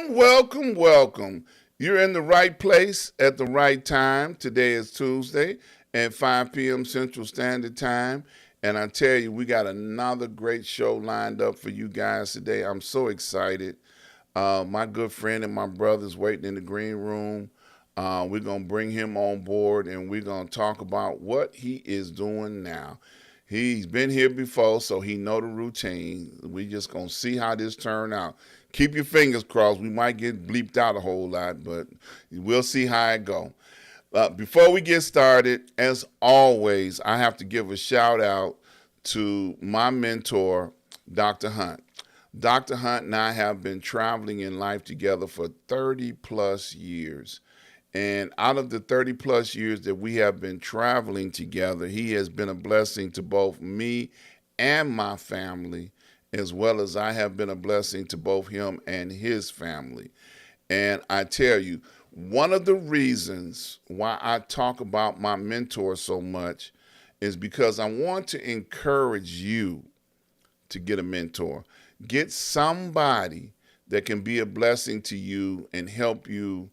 Welcome, welcome. You're in the right place at the right time. Today is Tuesday at 5 p.m. Central Standard Time. And I tell you, we got another great show lined up for you guys today. I'm so excited. My good friend and my brother's waiting in the green room. We're going to bring him on board and we're going to talk about what he is doing now. He's been here before, so he know the routine. We just going to see how this turn out. Keep your fingers crossed. We might get bleeped out a whole lot, but we'll see how it go. Before we get started, as always, I have to give a shout out to my mentor, Dr. Hunt. Dr. Hunt and I have been traveling in life together for 30 plus years. And out of the 30 plus years that we have been traveling together, he has been a blessing to both me and my family, as well as I have been a blessing to both him and his family. And I tell you, one of the reasons why I talk about my mentor so much is because I want to encourage you to get a mentor. Get somebody that can be a blessing to you and help you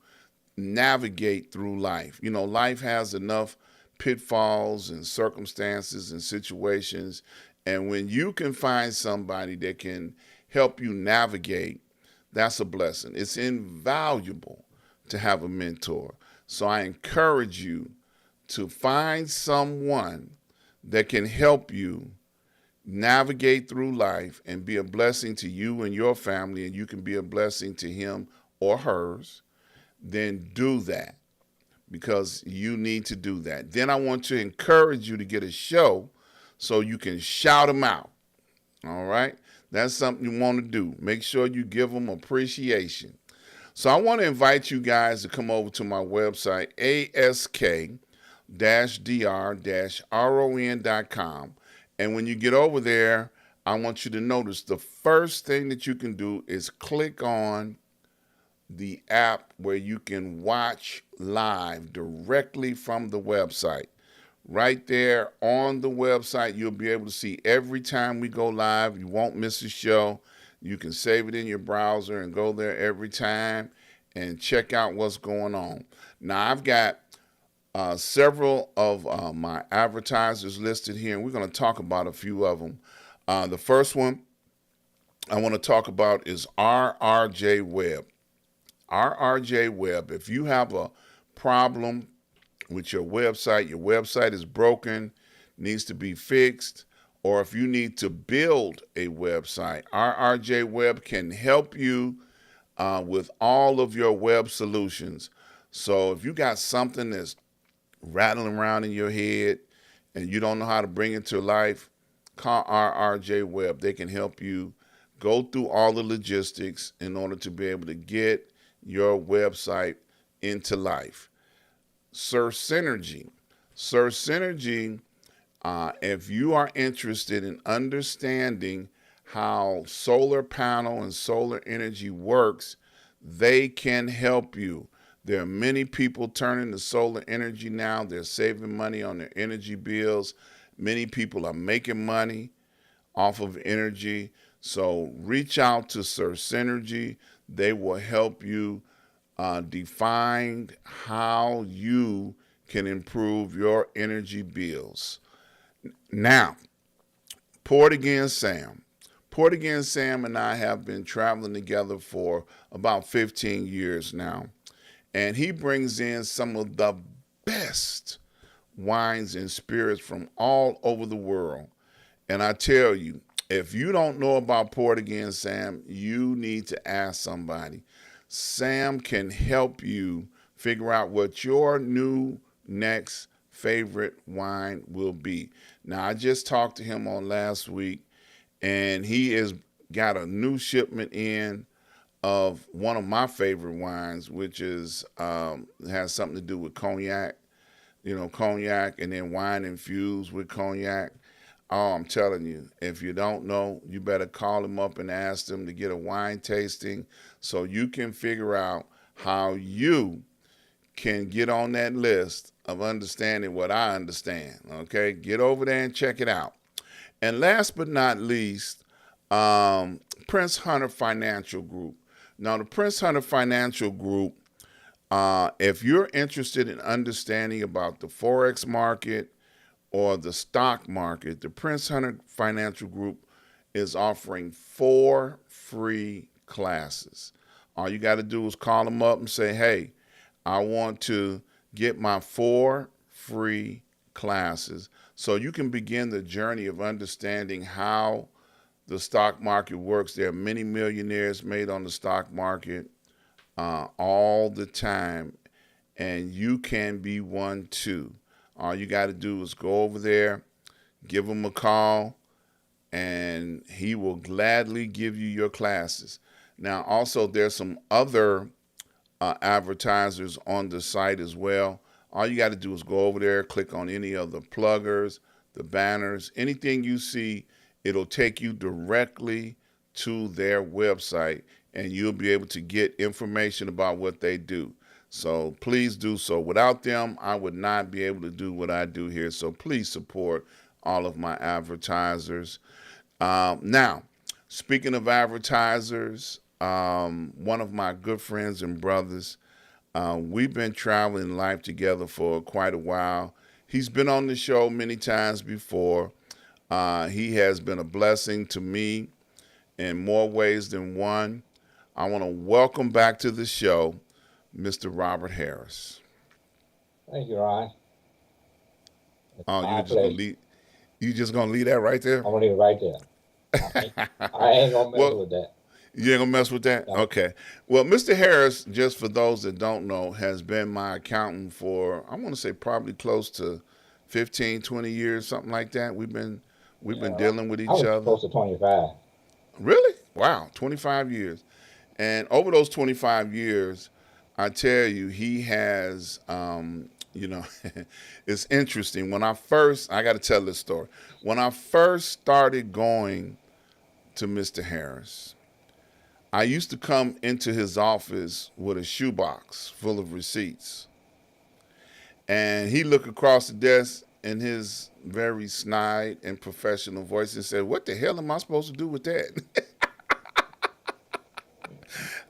navigate through life. You know, life has enough pitfalls and circumstances and situations. And when you can find somebody that can help you navigate, that's a blessing. It's invaluable to have a mentor. So I encourage you to find someone that can help you navigate through life and be a blessing to you and your family, and you can be a blessing to him or hers. Then do that, because you need to do that. Then I want to encourage you to get a show so you can shout them out. All right? That's something you want to do. Make sure you give them appreciation. So I want to invite you guys to come over to my website, ask-dr-ron.com. And when you get over there, I want you to notice the first thing that you can do is click on the app where you can watch live directly from the website. Right there on the website, you'll be able to see every time we go live. You won't miss a show. You can save it in your browser and go there every time and check out what's going on. Now, I've got several of my advertisers listed here, and we're going to talk about a few of them. The first one I want to talk about is RRJ Web. RRJ Web. If you have a problem with your website is broken, needs to be fixed, or if you need to build a website, RRJ Web can help you with all of your web solutions. So if you got something that's rattling around in your head and you don't know how to bring it to life, call RRJ Web. They can help you go through all the logistics in order to be able to get your website into life. Sir Synergy. Sir Synergy, if you are interested in understanding how solar panel and solar energy works, they can help you. There are many people turning to solar energy now. They're saving money on their energy bills. Many people are making money off of energy. So reach out to Sir Synergy. They will help you define how you can improve your energy bills. Now, Port Again Sam. Port Again Sam and I have been traveling together for about 15 years now. And he brings in some of the best wines and spirits from all over the world. And I tell you, if you don't know about Port Again Sam, you need to ask somebody. Sam can help you figure out what your new next favorite wine will be. Now, I just talked to him on last week, and he has got a new shipment in of one of my favorite wines, which is has something to do with cognac. You know, cognac and then wine infused with cognac. Oh, I'm telling you, if you don't know, you better call them up and ask them to get a wine tasting so you can figure out how you can get on that list of understanding what I understand. Okay, get over there and check it out. And last but not least, Prince Hunter Financial Group. Now, the Prince Hunter Financial Group, if you're interested in understanding about the Forex market or the stock market, the Prince Hunter Financial Group is offering 4 free classes. All you got to do is call them up and say, hey, I want to get my 4 free classes so you can begin the journey of understanding how the stock market works. There are many millionaires made on the stock market all the time, and you can be one too. All you got to do is go over there, give him a call, and he will gladly give you your classes. Now, also, there's some other advertisers on the site as well. All you got to do is go over there, click on any of the pluggers, the banners, anything you see, it'll take you directly to their website, and you'll be able to get information about what they do. So please do so. Without them, I would not be able to do what I do here. So please support all of my advertisers. Now, speaking of advertisers, one of my good friends and brothers, we've been traveling life together for quite a while. He's been on the show many times before. He has been a blessing to me in more ways than one. I want to welcome back to the show Mr. Robert Harris. Thank you, Ron. It's Oh, my pleasure. You just gonna leave that right there? I'm gonna leave it right there. I ain't gonna mess Well, with that. you ain't gonna mess with that? No. Okay. Well, Mr. Harris, just for those that don't know, has been my accountant for, I want to say probably close to 15, 20 years, something like that. We've been Yeah, dealing with I each was other. close to 25. Really? Wow, 25 years. And over those 25 years, I tell you, he has, it's interesting. I got to tell this story. When I first started going to Mr. Harris, I used to come into his office with a shoebox full of receipts. And he looked across the desk in his very snide and professional voice and said, "What the hell am I supposed to do with that?"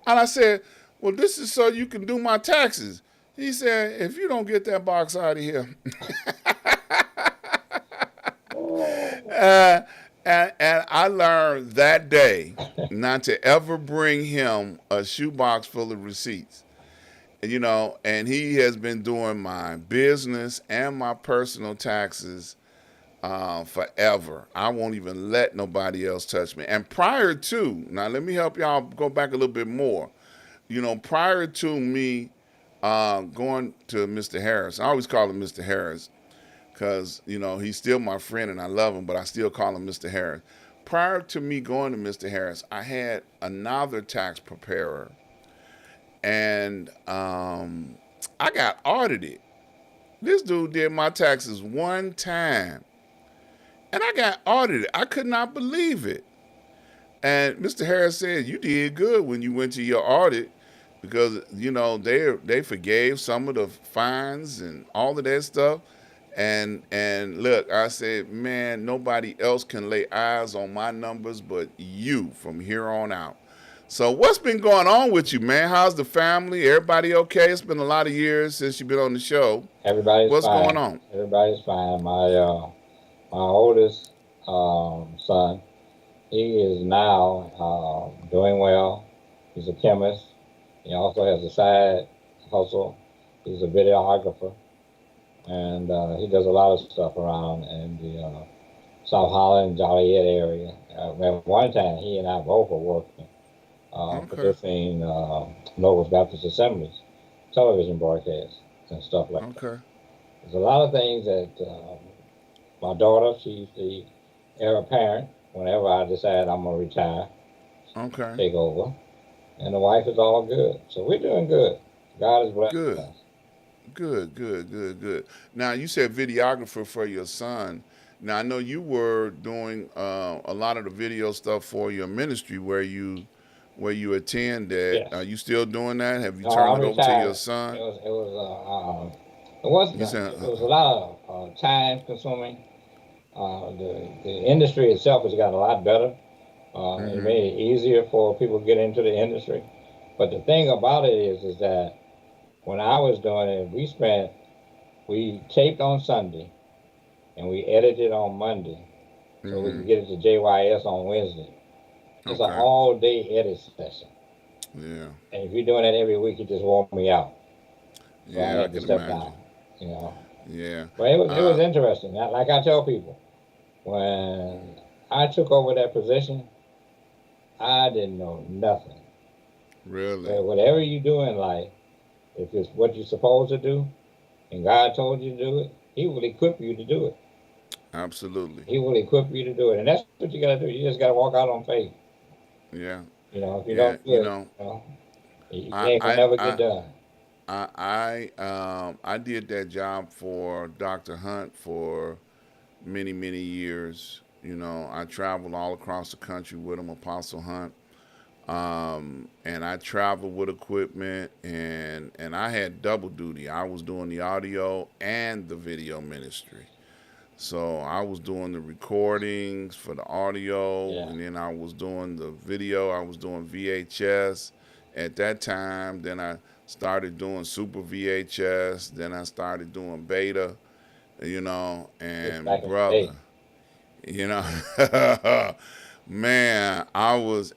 And I said, "Well, this is so you can do my taxes." He said, "If you don't get that box out of here." uh, and I learned that day not to ever bring him a shoebox full of receipts. And he has been doing my business and my personal taxes forever. I won't even let nobody else touch me. And prior to, now let me help y'all go back a little bit more. Prior to me going to Mr. Harris, I always call him Mr. Harris because, he's still my friend and I love him, but I still call him Mr. Harris. Prior to me going to Mr. Harris, I had another tax preparer, and I got audited. This dude did my taxes one time, and I got audited. I could not believe it. And Mr. Harris said, "You did good when you went to your audit because they forgave some of the fines and all of that stuff." And look, I said, "Man, nobody else can lay eyes on my numbers but you from here on out." So what's been going on with you, man? How's the family? Everybody okay? It's been a lot of years since you've been on the show. Everybody's What's going fine. on? Everybody's fine. My oldest son, he is now doing well. He's a chemist. He also has a side hustle. He's a videographer, and he does a lot of stuff around in the South Holland, Joliet area. At one time, he and I both were working, Okay. producing Nobles Baptist Assemblies television broadcasts and stuff like that. Okay. There's a lot of things that my daughter, she's the heir apparent. Whenever I decide I'm gonna retire, Okay. take over, and the wife is all good. So we're doing good. God is blessing Good. us. Good. Good. Good. Good. Now you said videographer for your son. Now I know you were doing a lot of the video stuff for your ministry where you attend. Are Yes. you still doing that? Have you No, turned I it over to your retired. It son? was it was it was You said, it was a lot of time consuming. The industry itself has gotten a lot better. It mm-hmm, made it easier for people to get into the industry. But the thing about it is that when I was doing it, we taped on Sunday and we edited on Monday, so we mm-hmm. could get it to JYS on Wednesday. It's an Okay. all day edit session, Yeah. and if you're doing that every week, it just wore me out. So I Yeah, I had to can step imagine. down. You know, Yeah. but it was Uh, interesting. Like I tell people, when I took over that position, I didn't know nothing. really. But whatever you do in life, if it's what you're supposed to do, and God told you to do it, He will equip you to do it. Absolutely. He will equip you to do it, and that's what you got to do. You just got to walk out on faith. Yeah. If you Yeah. don't do it, it I ain't gonna I never get I done. I did that job for Dr. Hunt for many years. I traveled all across the country with him, Apostle Hunt. And I traveled with equipment, and I had double duty. I was doing the audio and the video ministry. So I was doing the recordings for the audio, Yeah, and then I was doing the video. I was doing VHS at that time. Then I started doing Super VHS. Then I started doing Beta, it's and back in the brother, day. you know, man,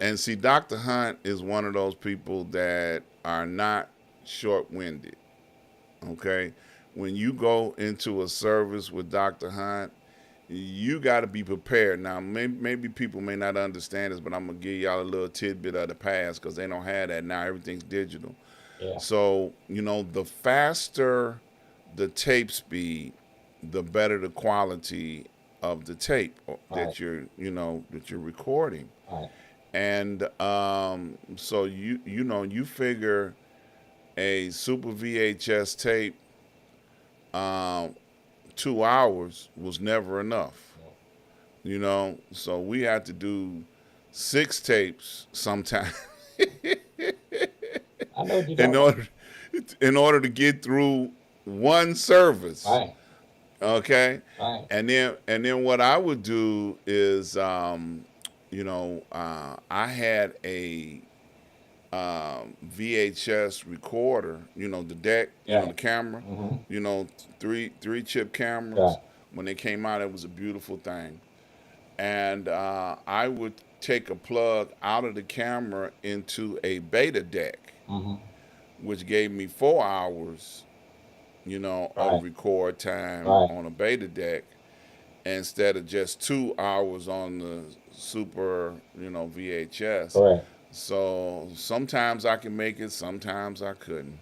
and see, Dr. Hunt is one of those people that are not short winded, okay? When you go into a service with Dr. Hunt, you got to be prepared. Now, maybe people may not understand this, but I'm going to give y'all a little tidbit of the past because they don't have that now. Everything's digital. Yeah, So, the faster the tape speed, the better the quality of the tape right, that you're recording. right. And so you figure a Super VHS tape, um, 2 hours was never enough. Yeah. So we had to do six tapes sometimes I know what you're in talking about. order in order to get through one service. Right, Okay, right. and then what I would do is, I had a VHS recorder. The deck. Yeah. The camera. Mm-hmm. You know, three chip Right. cameras. When they came out, it was a beautiful thing. And I would take a plug out of the camera into a beta deck, Mm-hmm. which gave me 4 hours, of Right. record time Right. on a beta deck instead of just 2 hours on the super, VHS. Correct. So sometimes I can make it, sometimes I couldn't.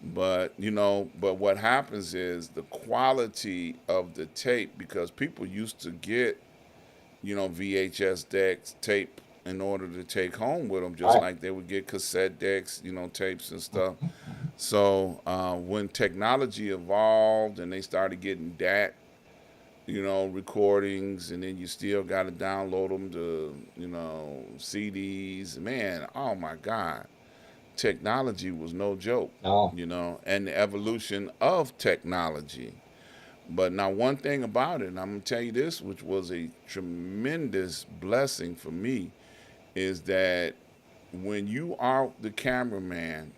But what happens is the quality of the tape, because people used to get, VHS decks, tape in order to take home with them, just Right. like they would get cassette decks, tapes and stuff. So when technology evolved and they started getting DAT, recordings, and then you still got to download them to, CDs. Man, oh my God, technology was no joke, No. and the evolution of technology. But now, one thing about it, and I'm gonna tell you this, which was a tremendous blessing for me, is that when you are the cameraman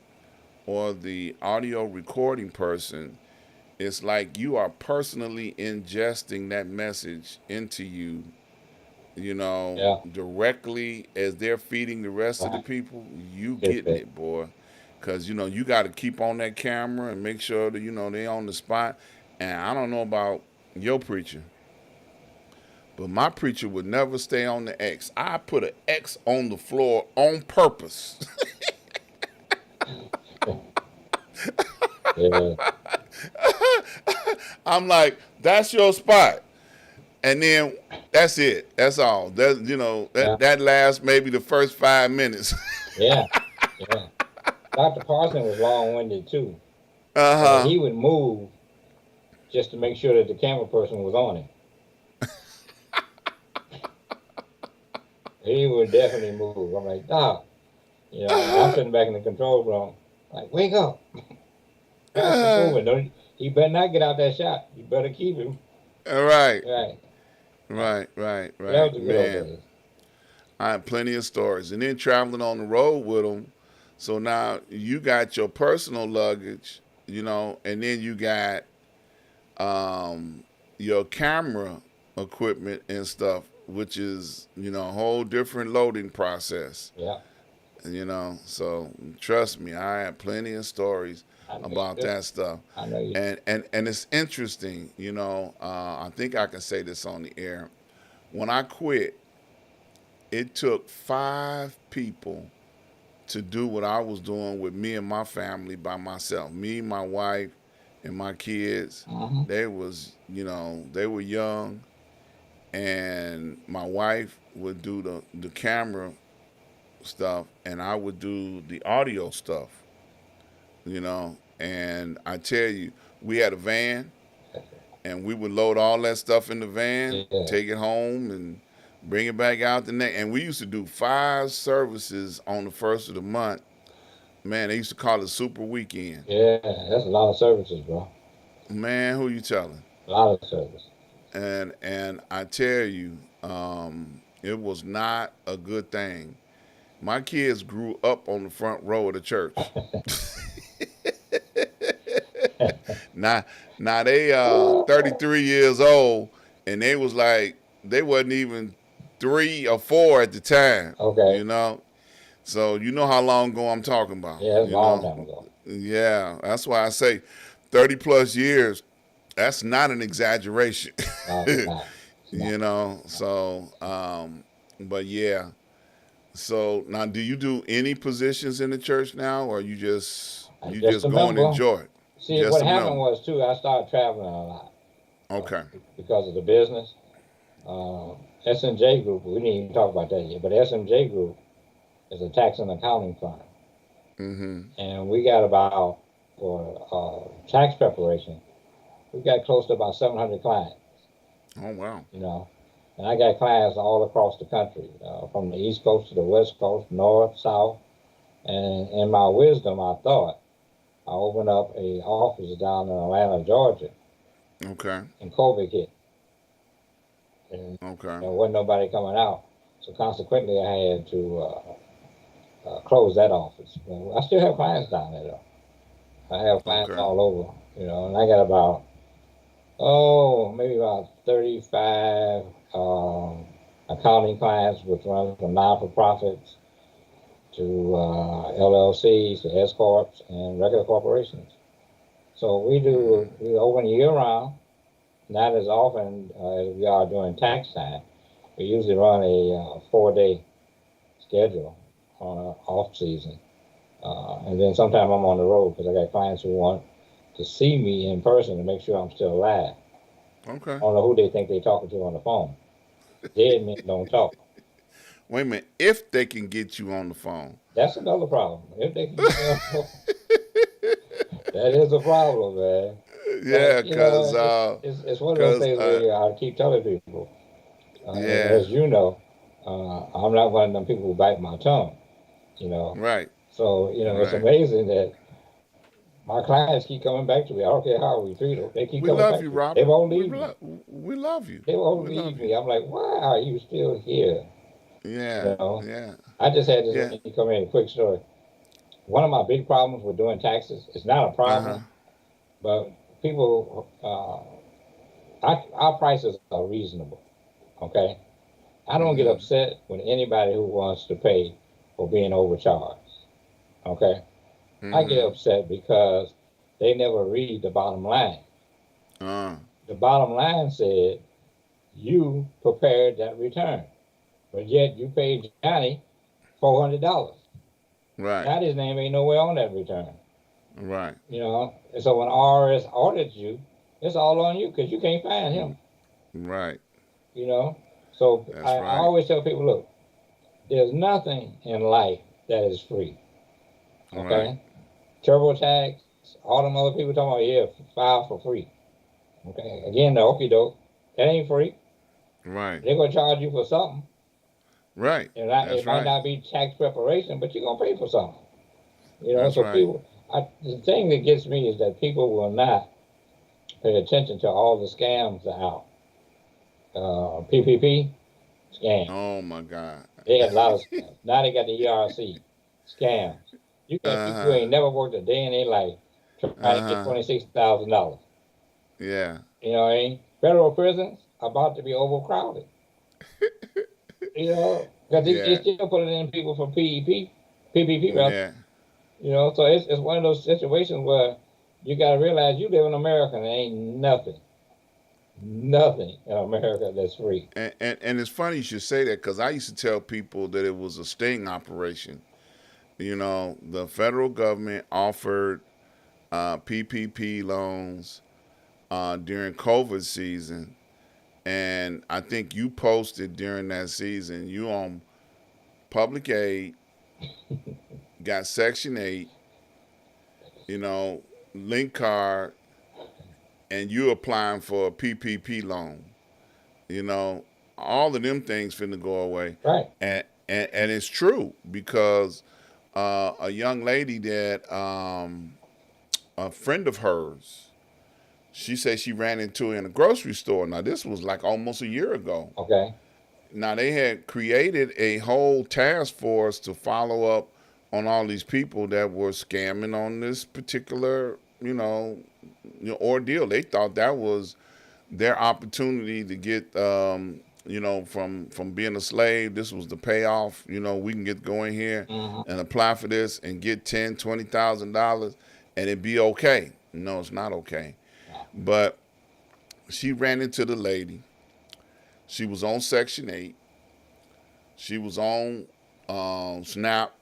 or the audio recording person, it's like you are personally ingesting that message into you, Yeah. directly as they're feeding the rest of the Right. people. You Get getting that. it, boy. Because, you got to keep on that camera and make sure that, they on the spot. And I don't know about your preacher, but my preacher would never stay on the X. I put an X on the floor on purpose. Yeah. I'm like, that's your spot. And then that's it. That's all. Yeah. That lasts maybe the first 5 minutes. Yeah. Yeah. Dr. Parson was long-winded too, Uh but huh. he would move just to make sure that the camera person was on him. He would definitely move. I'm like, Doc, and I'm sitting back in the control room, like, wake up, faster moving. Don't he better not get out that shot. You better keep him. All right, Right. Right. right, right, But that was right, the good old man. days. I have plenty of stories, and then traveling on the road with them. So now you got your personal luggage, and then you got um, your camera equipment and stuff, which is a whole different loading process. Yeah. So trust me, I have plenty of stories I know you about do. that stuff, I know you. and it's interesting. I think I can say this on the air. When I quit, it took 5 people to do what I was doing with me and my family by myself. Me, my wife, and my kids. Mm-hmm. They were young, and my wife would do the camera stuff, and I would do the audio stuff. And I tell you, we had a van, and we would load all that stuff in the van, Yeah. take it home, and bring it back out the next. And we used to do 5 services on the first of the month. Man, they used to call it Super Weekend. Yeah. That's a lot of services, bro. Man, who you telling? A lot of service. And I tell you, it was not a good thing. My kids grew up on the front row of the church. now, now they 33 years old, and they was like they wasn't even 3 or 4 at the time. Okay. You know, so you know how long ago I'm talking about. Yeah, that's a long time ago. Yeah, that's why I say 30 plus years. That's not an exaggeration. No, it's not. It's not. But yeah. So now, do you do any positions in the church now, or I'm you just just a go and member. enjoy it? See, Just what a happened member. was too. I started traveling a lot uh, Okay. because of the business. Uh, SMJ Group. We didn't even talk about that yet, but SMJ Group is a tax and accounting firm, Mm-hmm. and we got about for tax preparation. We got close to about 700 clients. Oh wow. You know, and I got clients all across the country, from the East Coast to the West Coast, North, South. And in my wisdom, I thought I opened up a office down in Atlanta, Georgia, Okay. and COVID hit, and Okay. there wasn't nobody coming out. So consequently, I had to close that office. But I still have clients down there, though. I have clients Okay. all over, and I got about maybe about 35 accounting clients, which run from non-for-profits to LLCs, to S corps, and regular corporations. So we open year round, not as often as we are during tax time. We usually run a 4-day schedule on an off season, and then sometimes I'm on the road because I got clients who want to see me in person to make sure I'm still alive. I Okay. don't know who they think they're talking to on the phone. Dead men don't talk. Wait a minute. If they can get you on the phone. That's another problem. If they can get me on the phone, that is a problem, man. But Yeah, cause it's one of those cause things where I keep telling people, yeah. as you know, I'm not one of them people who bite my tongue. You know, Right. so it's Right. amazing that my clients keep coming back to me. I don't care how we treat them; they keep We coming love back you, to me. They Robert. won't leave me. We love you. They won't We love leave you. me. I'm like, why are you still here? You Yeah. know, Yeah. I just had this Yeah. lady come in. A quick story. One of my big problems with doing taxes, it's not a Uh huh. problem, but people, our prices are reasonable. Okay, I don't get Mm-hmm. upset with anybody who wants to pay for being overcharged. Okay, I get Mm-hmm. upset because they never read the bottom line. Uh. The bottom line said you prepared that return, but yet you paid Johnny $400. Right. Johnny's name ain't nowhere on that return. Right. And so when RS audits you, it's all on you because you can't find him. Right. You know, so That's I right. always tell people, look, there's nothing in life that is free. Right. Okay, TurboTax, all them other people talking about, yeah, file for free. Okay, again, the okie doke, that ain't free. Right. They're gonna charge you for something. Right. It That's might right. not be tax preparation, but you're gonna pay for something. That's So right. people, the thing that gets me is that people will not pay attention to all the scams that are out. PPP scam. Oh my God. They had a lot of scams. Now they got the ERC scams. You got people who Uh-huh. ain't never worked a day in their life trying to get Uh-huh. $26,000. Yeah. You know what I mean? Federal prisons about to be overcrowded. Because they Yeah. still putting in people for PPP rather. Yeah. So it's one of those situations where you got to realize you live in America and there ain't nothing in America that's free. And it's funny you should say that because I used to tell people that it was a sting operation. The federal government offered PPP loans during COVID season, and I think you posted during that season you on public aid, got Section 8, you know, link card, and you applying for a PPP loan. You know, all of them things finna go away, Right. and it's true because a young lady that a friend of hers, she said she ran into in a grocery store. Now this was like almost a year ago. Okay. Now they had created a whole task force to follow up on all these people that were scamming on this particular, ordeal. They thought that was their opportunity to get, from being a slave. This was the payoff. We can get going here Hmm. and apply for this and get $10,000, $20,000, and it'd be okay. No, it's not okay. But she ran into the lady. She was on Section 8. She was on SNAP.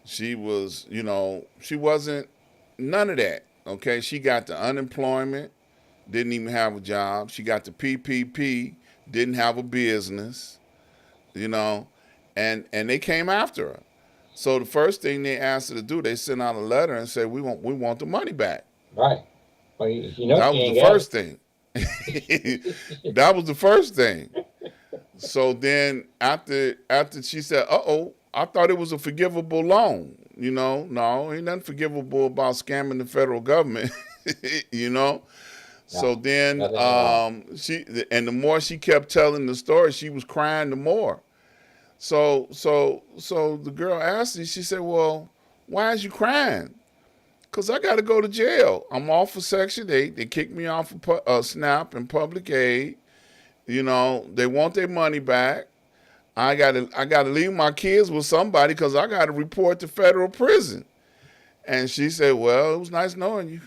She wasn't none of that. Okay, she got the unemployment, didn't even have a job. She got the PPP, didn't have a business, you know, and they came after her. So the first thing they asked her to do, they sent out a letter and said, we want the money back. Right. Well, you know That she was the ain't got first thing. That was the first thing. So then after she said, "Uh-oh, I thought it was a forgivable loan." No, ain't nothing forgivable about scamming the federal government. you know. So no, then nothing at all. the more she kept telling the story, she was crying the more. So the girl asked her, she said, "Well, why is you crying?" Cause I got to go to jail. I'm off of Section 8. They kicked me off of SNAP and public aid. They want their money back. I gotta leave my kids with somebody because I gotta report to federal prison. And she said, "Well, it was nice knowing you."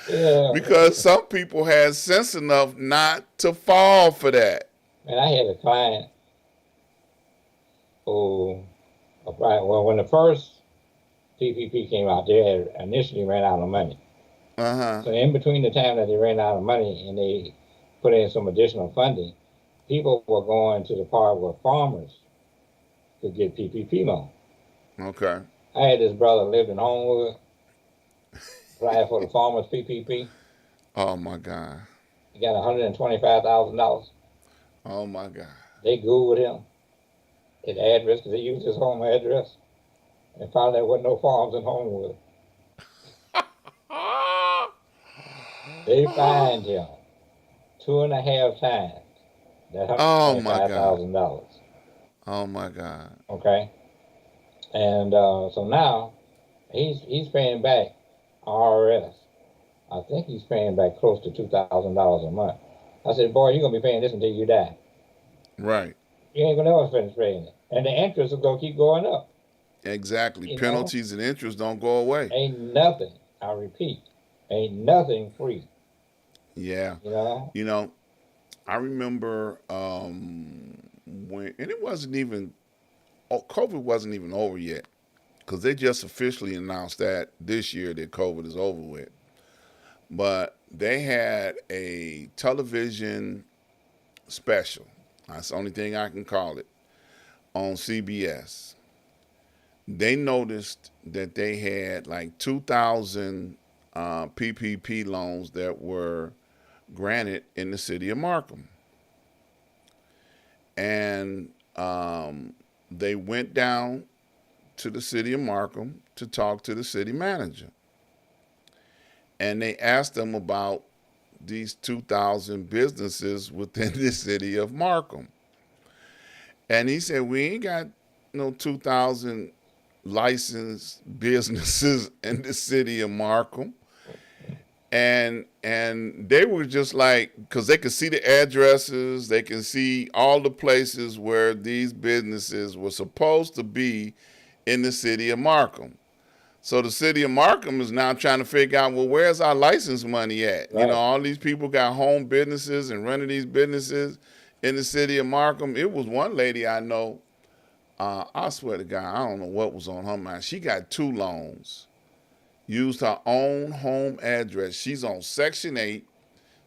Yeah. Because some people had sense enough not to fall for that. And I had a client who, right, well, when the first PPP came out, they had initially ran out of money. Uh-huh. So in between the time that they ran out of money and they put in some additional funding, people were going to the part where farmers could get PPP loan. Okay. I had this brother lived in Homewood, applied for the farmers PPP. Oh my God. He got $125,000. Oh my God. They Googled him, his address, because they used his home address, and found there wasn't no farms in Homewood. They fined him two and a half times that hundred Oh twenty my five God. thousand dollars. Oh my God. Okay, and so now he's paying back IRS. I think he's paying back close to $2,000 a month. I said, boy, you're gonna be paying this until you die. Right. You ain't gonna ever finish paying it, and the interest will go keep going up. Exactly. You know, Penalties and interest don't go away. ain't nothing. I repeat, ain't nothing free. Yeah. You know, You know, I remember and it wasn't even, COVID wasn't even over yet because they just officially announced that this year that COVID is over with. But they had a television special. That's the only thing I can call it on CBS. They noticed that they had like 2,000 PPP loans that were granted in the city of Markham. and they went down to the city of Markham to talk to the city manager. And they asked them about these 2,000 businesses within the city of Markham. And he said, we ain't got no 2,000 licensed businesses in the city of Markham. And they were just like, because they could see the addresses, they can see all the places where these businesses were supposed to be in the city of Markham. So the city of Markham is now trying to figure out, well, where's our license money at? Right. All these people got home businesses and running these businesses in the city of Markham. It was one lady I know, I swear to God, I don't know what was on her mind. She got 2 loans, used her own home address. She's on Section 8.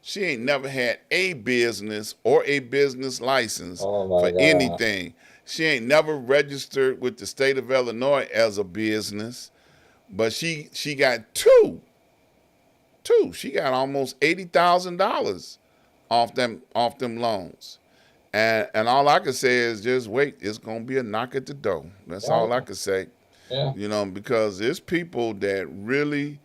She ain't never had a business or a business license Oh my for God. anything. She ain't never registered with the state of Illinois as a business, but she got two. She got almost $80,000 off them loans. And all I can say is just wait. It's gonna be a knock at the door. That's all I can say. Yeah. Because there's people that really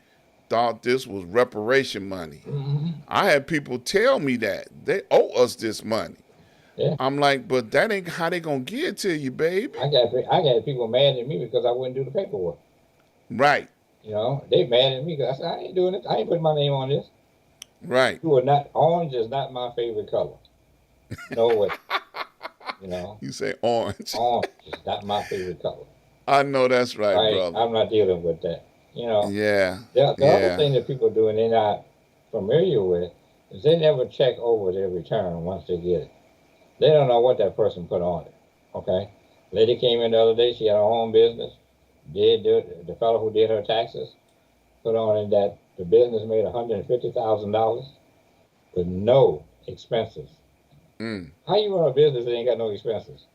thought this was reparation money. Mm-hmm. I had people tell me that they owe us this money. Yeah. I'm like, but that ain't how they gonna get it to you, baby. I got people mad at me because I wouldn't do the paperwork. Right. They mad at me because I said I ain't doing it. I ain't putting my name on this. Right. You are not. Orange is not my favorite color. No way. You say orange. Orange is not my favorite color. I know that's right, brother. I'm not dealing with that. Yeah. The other thing that people do and they're not familiar with is they never check over their return once they get it. They don't know what that person put on it. Okay? Lady came in the other day, she had her own business. The fellow who did her taxes put on it that the business made $150,000 with no expenses. Mm. How you run a business that ain't got no expenses?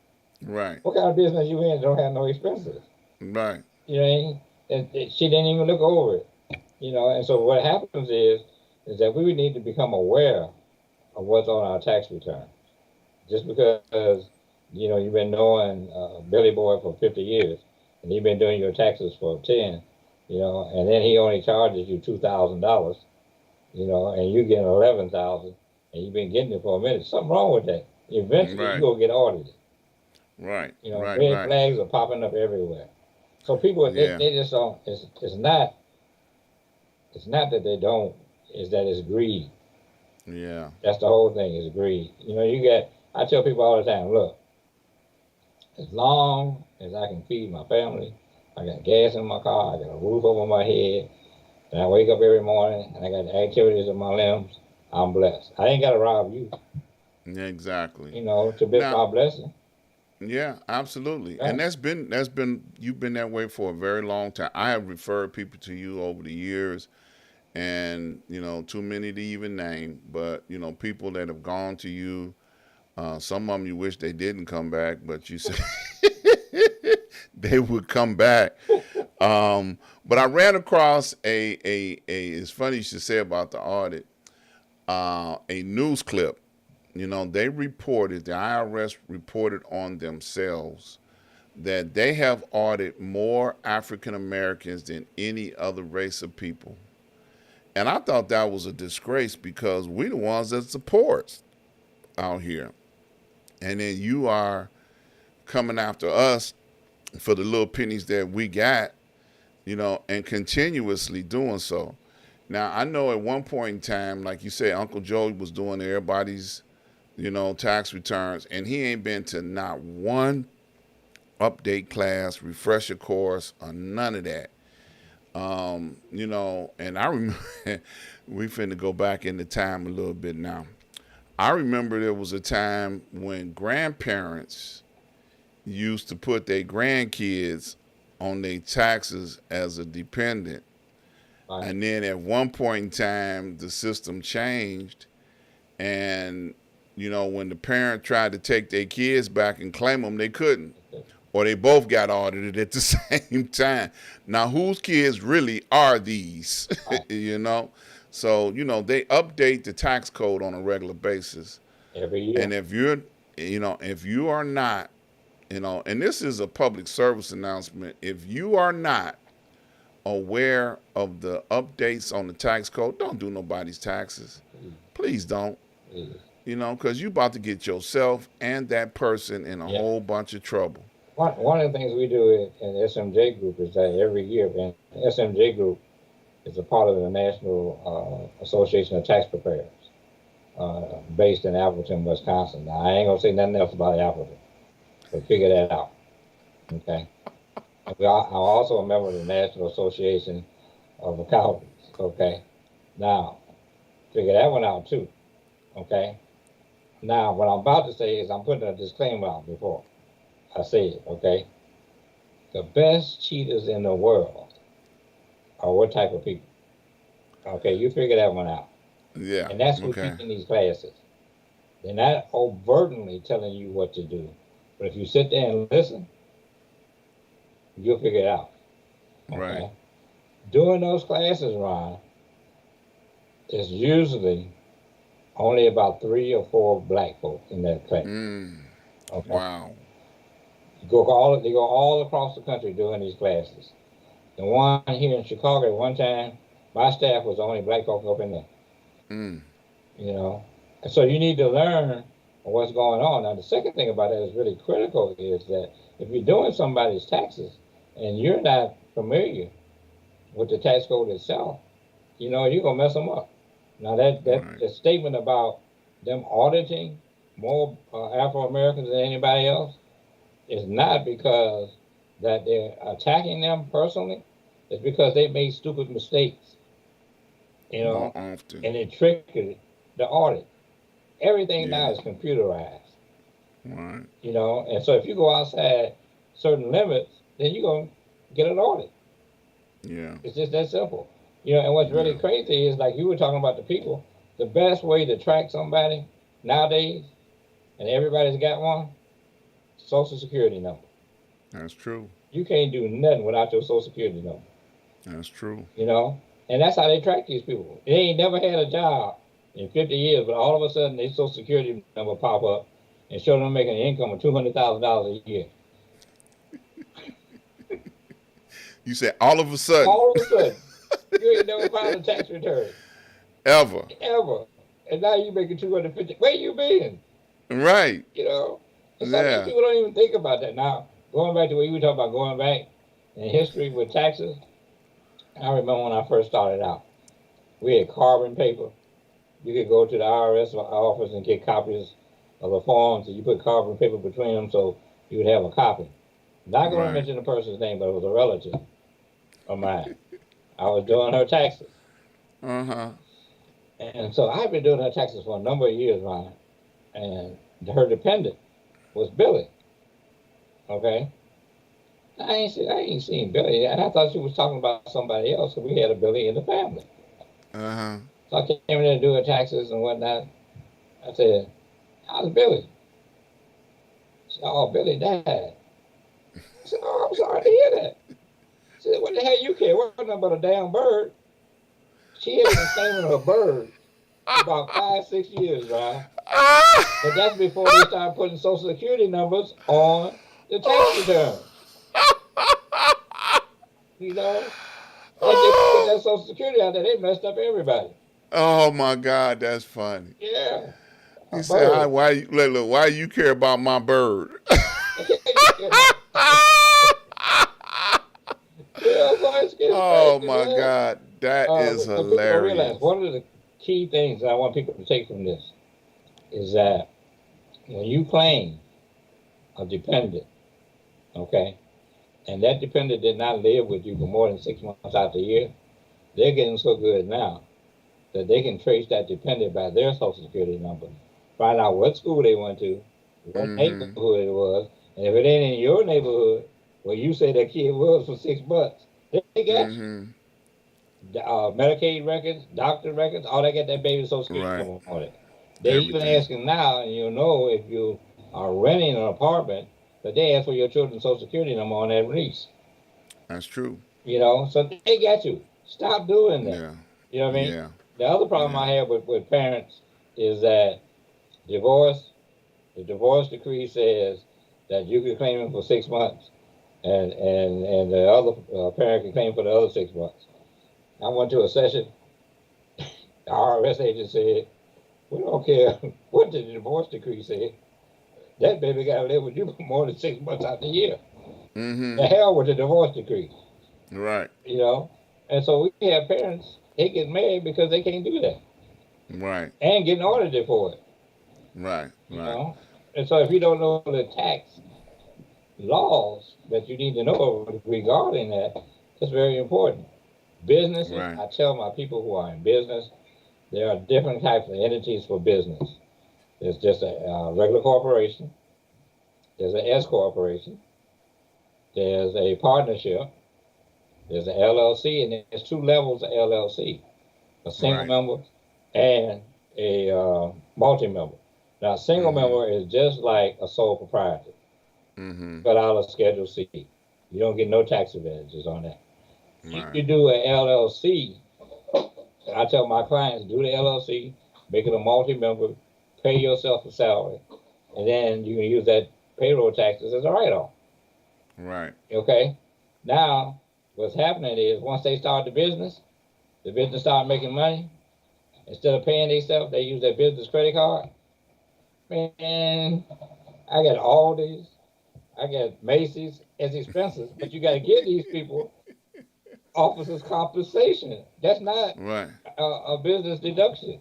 Right. What kind of business you in that don't have no expenses? Right. You know what I mean? And she didn't even look over it. And so what happens is that we would need to become aware of what's on our tax return. Just because, you've been knowing Billy Boy for 50 years, and he's been doing your taxes for 10, and then he only charges you $2,000, and you get 11,000, and you've been getting it for a minute. Something wrong with that. Eventually, Right. you're going to get audited. Right. Red flags are popping up everywhere. So people, they just don't, it's not that they don't, it's that it's greed. Yeah. That's the whole thing, is greed. I tell people all the time, look, as long as I can feed my family, I got gas in my car, I got a roof over my head, and I wake up every morning, and I got the activities of my limbs, I'm blessed. I ain't got to rob you. Yeah, exactly. To be my blessing. Yeah, absolutely. Right. And you've been that way for a very long time. I have referred people to you over the years, and too many to even name, but people that have gone to you, some of them you wish they didn't come back, but you said they would come back. But I ran across it's funny you should say about the audit, a news clip. The IRS reported on themselves that they have audited more African Americans than any other race of people. And I thought that was a disgrace because we're the ones that support out here. And then you are coming after us for the little pennies that we got, and continuously doing so. Now, I know at one point in time, like you said, Uncle Joe was doing everybody's, tax returns, and he ain't been to not one update class, refresher course, or none of that. And I remember, we finna go back into time a little bit now. I remember there was a time when grandparents used to put their grandkids on their taxes as a dependent. Right. And then at one point in time, the system changed. And, when the parent tried to take their kids back and claim them, they couldn't. Or they both got audited at the same time. Now, whose kids really are these? So, they update the tax code on a regular basis. Every year. And if you're if you are not, and this is a public service announcement, if you are not aware of the updates on the tax code, don't do nobody's taxes. Please, Please don't. please. Because you about to get yourself and that person in a Yeah. whole bunch of trouble. One of the things we do in the SMJ group is that every year, and SMJ group is a part of the National Association of Tax Preparers, based in Appleton, Wisconsin. Now, I ain't gonna say nothing else about Appleton, but figure that out. Okay. I'm also a member of the National Association of Accountants. Okay. Now, figure that one out too. Okay. Now, what I'm about to say is I'm putting a disclaimer out before I say it. Okay. The best cheaters in the world are what type of people? Okay, you figure that one out. Yeah. And that's who's Okay. teaching these classes. They're not overtly telling you what to do, but if you sit there and listen, you'll figure it out. Okay. Right. During those classes, Ron, it's usually only about 3 or 4 black folks in that class. Okay. Wow. They go all across the country doing these classes. The one here in Chicago at one time, my staff was the only black folks up in there. Mm. And so you need to learn what's going on. Now, the second thing about that is really critical is that if you're doing somebody's taxes and you're not familiar with the tax code itself, you're gonna mess them up. Now, Right. the statement about them auditing more Afro Americans than anybody else is not because that they're attacking them personally. It's because they made stupid mistakes, More and often. it triggered the audit. Everything now Yeah. is computerized, Right. and so if you go outside certain limits, then you're going to get an audit. Yeah. It's just that simple. And what's really Yeah. crazy is like you were talking about the people, the best way to track somebody nowadays, and everybody's got one, Social Security number. That's true. You can't do nothing without your Social Security number, That's true. and that's how they track these people. They ain't never had a job in 50 years, but all of a sudden their Social Security number pop up and show them making an income of $200,000 a year. You said all of a sudden. All of a sudden, you ain't never filed a tax return Ever. ever, and now you making 250. Where you been? Right. And some of these Yeah. people don't even think about that. Now, going back to what you were talking about, going back in history with taxes, I remember when I first started out, we had carbon paper. You could go to the IRS office and get copies of the forms, and you put carbon paper between them so you would have a copy. Not going to Right. mention the person's name, but it was a relative of mine. I was doing her taxes. Uh-huh. And so I've been doing her taxes for a number of years, Ron. And her dependent was Billy. Okay? I ain't seen Billy, and I thought she was talking about somebody else, because we had a Billy in the family. Uh-huh. So I came in there to do her taxes and whatnot. I said, "How's Billy?" She said, "Oh, Billy died." I said, "Oh, I'm sorry to hear that." She said, "What the hell you care? What nothing but a damn bird?" She had been claiming her bird for about 5, 6 years, right? But that's before they started putting Social Security numbers on the tax return. Once they put that Social Security out there, they messed up everybody. Oh my God, that's funny. Yeah, a He said, bird. why you look, why you care about my bird?" So it's getting Oh crazy, my man. God. That is But people don't realize hilarious. one of the key things that I want people to take from this is that when you claim a dependent, okay, and that dependent did not live with you for more than 6 months out the year, they're getting so good now that they can trace that dependent by their Social Security number, find out what school they went to, what Mm-hmm. neighborhood it was, and if it ain't in your neighborhood where you say that kid was for 6 months, they got you. Mm-hmm. Medicaid records, doctor records, all they got that baby Social Security Right. number on it. They even Everything. asking now, and if you are renting an apartment, that they ask for your children's Social Security number on that lease. That's true. So they got you. Stop doing that. Yeah. You know what I mean? Yeah. The other problem Yeah. I have with parents is that divorce, The divorce decree says that you can claim him for 6 months, and the other parent can claim for the other 6 months. I went to a session. The IRS agent said, "We don't care what the divorce decree said. That baby got to live with you for more than 6 months out the year. The Mm-hmm. hell with the divorce decree, Right. you know." And so we have parents they get married because they can't do that Right. and getting audited for it, Right. you Right. know. And so if you don't know the tax laws that you need to know regarding that, that's very important. Businesses, Right. I tell my people who are in business, there are different types of entities for business. There's just a regular corporation, there's an S corporation, there's a partnership, there's an LLC, and there's two levels of LLC, a single Right. member and a multi member. Now, a single Mm-hmm. member is just like a sole proprietor, Mm-hmm. but out of Schedule C. You don't get no tax advantages on that. If Right. you do an LLC, I tell my clients do the LLC, make it a multi-member, pay yourself a salary, and then you can use that payroll taxes as a write-off. Right. Okay. Now, what's happening is once they start the business start making money. Instead of paying themselves, they use their business credit card. Man, I got Aldi's, I got Macy's as expenses, but you got to give these people officers compensation. That's not Right. a business deduction.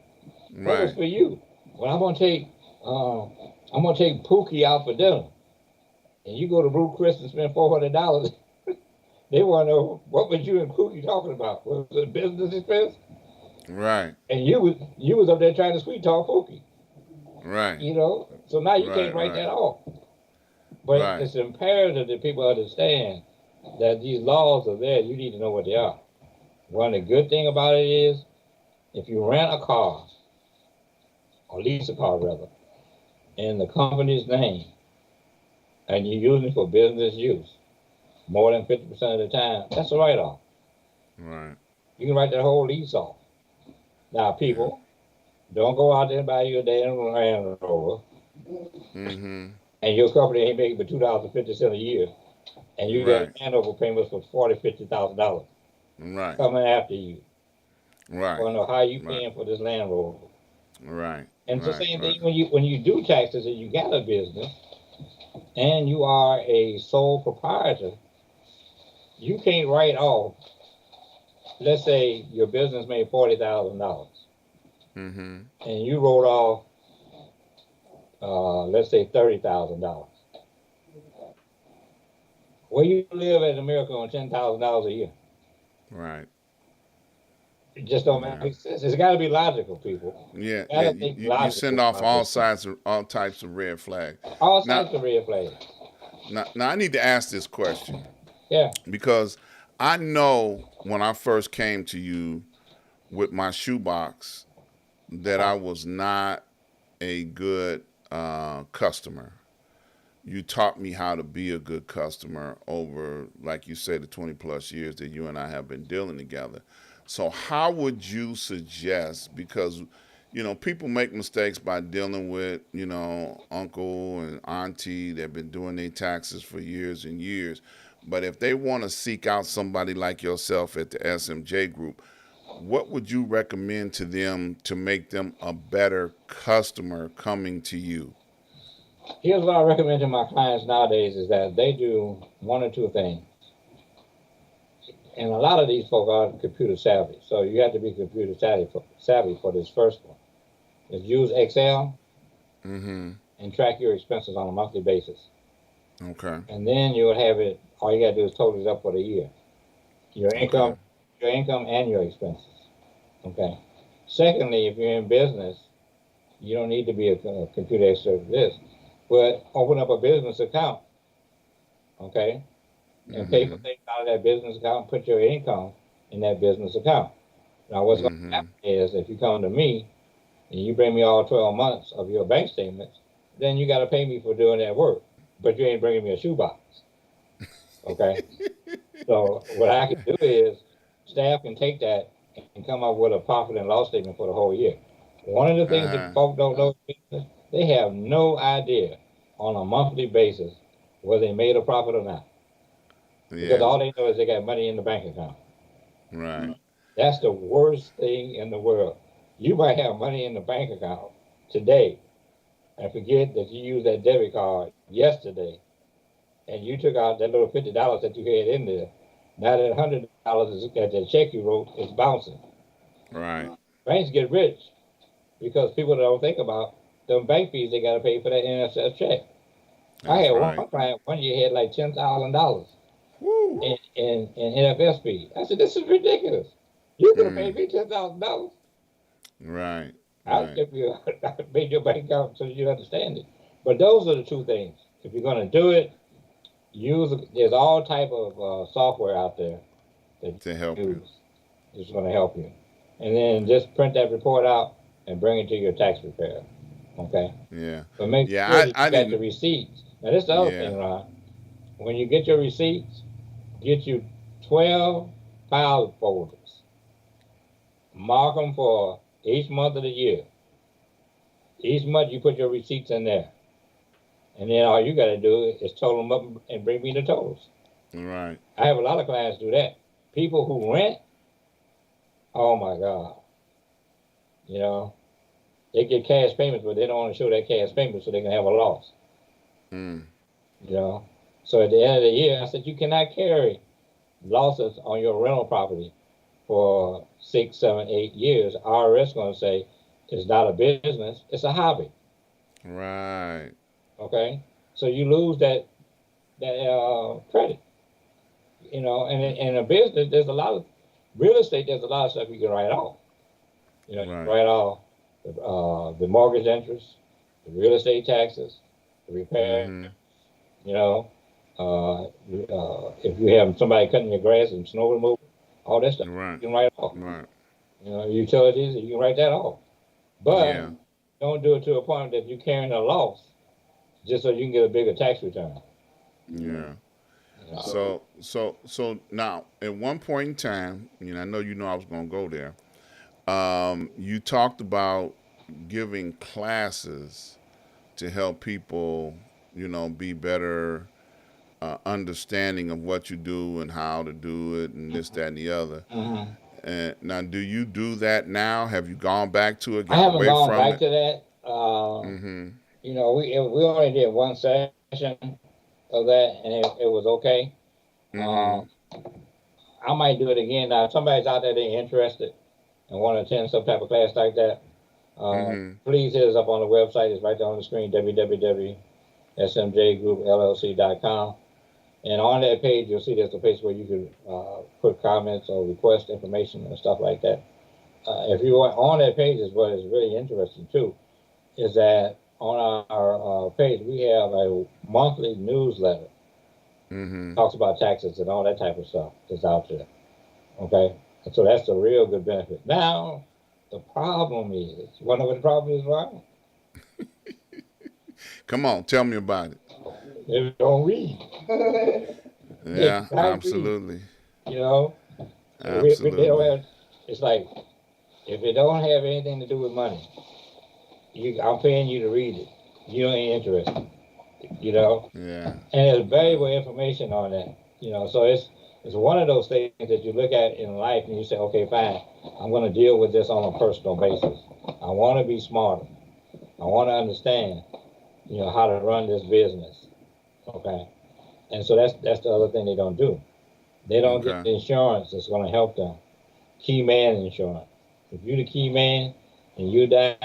That was Right. for you. When uh, I'm gonna take Pookie out for dinner, and you go to Blue Chris and spend $400. They want to know what was you and Pookie talking about? Was it a business expense? Right. And you was up there trying to sweet talk Pookie, Right. you know. So now you can't Right. write Right. that off. But Right. it's imperative that people understand that these laws are there. You need to know what they are. One of the good thing about it is if you rent a car or lease a car rather in the company's name and you're using it for business use more than 50% of the time, that's a write off. Right. You can write that whole lease off. Now, Yeah. people, don't go out there and buy you a damn Land Rover Mm-hmm. and your company ain't making but $2.50 a year and you got Right. Land Rover payments for $40,000, 50,000 Right. coming after you. Right. Want to know how you Right. paying for this Land Rover? Right. And it's the Right. same Right. thing when you do taxes and you got a business and you are a sole proprietor, you can't write off. Let's say your business made $40,000 Mm-hmm. and you wrote off, let's say $30,000. Where you live in America on $10,000 a year? Right. It just don't Yeah. make sense. It's got to be logical, people. Yeah. You got Yeah. to You, think you logical send off about all this stuff. sides of all types of red flags. All Now, types of red flags. now I need to ask this question Yeah. because I know when I first came to you with my shoebox that I Uh-huh. was not a good customer. You taught me how to be a good customer over, like you said, the 20 plus years that you and I have been dealing together. So, how would you suggest? Because, people make mistakes by dealing with, uncle and auntie that have been doing their taxes for years and years. But if they want to seek out somebody like yourself at the SMJ group, what would you recommend to them to make them a better customer coming to you? Here's what I recommend to my clients nowadays is that they do one or two things. And a lot of these folk are computer savvy. So you have to be computer savvy for this first one. Is use Excel Mm-hmm. and track your expenses on a monthly basis. Okay. And then you'll have it, all you gotta do is total it up for the year. Your Okay. income, your income and your expenses. Okay. Secondly, if you're in business, you don't need to be a computer expert for this. But open up a business account, okay? And pay for Mm-hmm. things out of that business account, put your income in that business account. Now, what's going to Mm-hmm. happen is if you come to me and you bring me all 12 months of your bank statements, then you got to pay me for doing that work. But you ain't bringing me a shoebox, okay? So, what I can do is staff can take that and come up with a profit and loss statement for the whole year. One of the things that Uh-huh. folk don't know They have no idea on a monthly basis whether they made a profit or not, because Yeah. all they know is they got money in the bank account. Right. That's the worst thing in the world. You might have money in the bank account today and forget that you used that debit card yesterday and you took out that little $50 that you had in there. Now that $100 is that check you wrote is bouncing. Right. Banks get rich because people don't think about the bank fees they got to pay for that NSF check. I That's had one right. client one year had like $10,000 Woo. in NFS fee. I said, "This is ridiculous. You could have paid Mm. me $10,000. Right. I'll Right. give you I made your bank account so you understand it." But those are the two things. If you're going to do it, use there's all type of software out there that To you can help you. use. It's going to help you. And then just print that report out and bring it to your tax preparer. Okay. Yeah. But make sure Yeah. that I you got the didn't. receipts. Now this is the other Yeah. thing, Ron. When you get your receipts, get you 12 file folders. Mark them for each month of the year. Each month you put your receipts in there. And then all you got to do is total them up and bring me the totals. Right. I have a lot of clients do that. People who rent, oh my God, you know, they get cash payments, but they don't want to show that cash payment so they can have a loss, Mm. you know. So at the end of the year, I said, you cannot carry losses on your rental property for 6, 7, 8 years. IRS going to say it's not a business, it's a hobby. Right. Okay, so you lose that credit, you know. And in a business, there's a lot of real estate. There's a lot of stuff you can write off. You know, you can Right. write off the mortgage interest, the real estate taxes, the repair. Mm-hmm. You know, if you have somebody cutting your grass and snow removal, all that stuff Right. you can write off. Right. You know, utilities, you can write that off. But Yeah. don't do it to a point that you're carrying a loss just so you can get a bigger tax return. Yeah. You know? So now at one point in time, I know I was gonna go there. You talked about giving classes to help people, be better understanding of what you do and how to do it and this, that, and the other. Mm-hmm. And now, do you do that now? Have you gone back to it, I got haven't away gone from back it? to that. Mm-hmm. You know, we only did one session of that, and it was okay. Um, Mm-hmm. I might do it again. Now, if somebody's out there, they're interested and want to attend some type of class like that, Mm-hmm. please hit us up on the website. It's right there on the screen, www.smjgroupllc.com. And on that page, you'll see there's a place where you can put comments or request information and stuff like that. If you want on that page, is what is really interesting too, is that on our page we have a monthly newsletter Mm-hmm. talks about taxes and all that type of stuff that's out there. Okay, and so that's a real good benefit. Now, the problem is, one of the problems is right. Come on, tell me about it. They don't read. They Yeah, cannot read. absolutely. You know, they don't Absolutely. have. It's like if it don't have anything to do with money, I'm paying you to read it. You ain't interested. You know, Yeah. and there's Yeah. valuable information on that. You know, so it's one of those things that you look at in life and you say, okay, fine, I'm going to deal with this on a personal basis. I want to be smarter. I want to understand, how to run this business. Okay, and so that's the other thing they don't do. They don't get Okay. the insurance that's going to help them. Key man insurance. If you're the key man and you die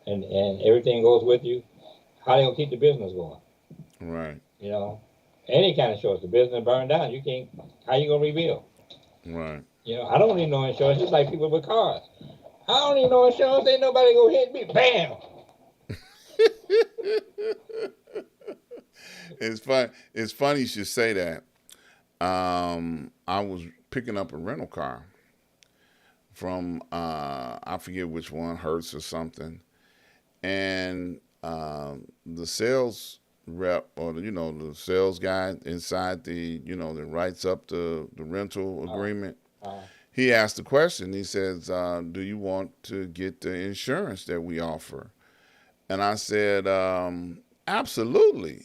and everything goes with you, how they gonna keep the business going? Right. You know, any kind of insurance. The business burned down. You can't. How you gonna rebuild? Right. I don't need no insurance. Just like people with cars. I don't need no insurance. Ain't nobody gonna hit me. Bam. It's fun. It's funny you should say that. I was picking up a rental car from I forget which one, Hertz or something, and the sales rep or the sales guy inside that writes up the rental Uh, agreement. uh, He asked the question. He says, "Do you want to get the insurance that we offer?" And I said, absolutely.